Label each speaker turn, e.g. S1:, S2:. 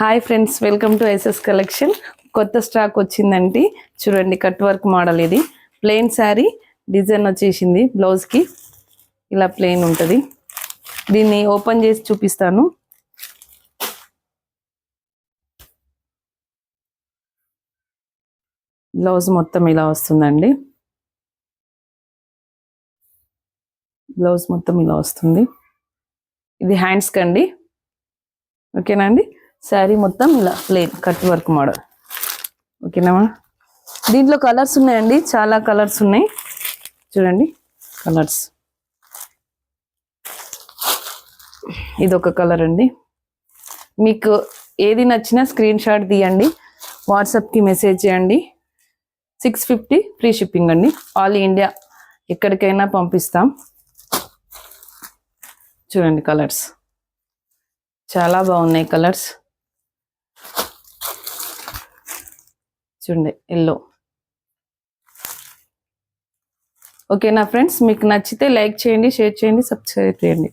S1: Hi friends, welcome to SS collection. కొత్త stock వచ్చిందండి. చూడండి, కట్ వర్క్ మోడల్. ఇది ప్లెయిన్ శారీ డిజైన్ వచ్చేసింది. బ్లౌజ్కి ఇలా ప్లెయిన్ ఉంటుంది. దీన్ని ఓపెన్ చేసి చూపిస్తాను. బ్లౌజ్ మొత్తం ఇలా వస్తుందండి. బ్లౌజ్ మొత్తం ఇలా వస్తుంది. ఇది హ్యాండ్స్ కండి. ఓకేనా అండి. శారీ మొత్తం ఇలా ప్లెయిన్ కట్ వర్క్ మోడల్. ఓకేనా. దీంట్లో కలర్స్ ఉన్నాయండి, చాలా కలర్స్ ఉన్నాయి. చూడండి కలర్స్. ఇదొక కలర్ అండి. మీకు ఏది నచ్చినా స్క్రీన్ షాట్ తీయండి, వాట్సాప్కి మెసేజ్ చేయండి. 650 ఫ్రీ షిప్పింగ్ అండి. ఆల్ ఇండియా ఎక్కడికైనా పంపిస్తాం. చూడండి కలర్స్ చాలా బాగున్నాయి. కలర్స్ చూడండి, ఎల్లో. ఓకేనా ఫ్రెండ్స్, మీకు నచ్చితే లైక్ చేయండి, షేర్ చేయండి, సబ్స్క్రైబ్ చేయండి.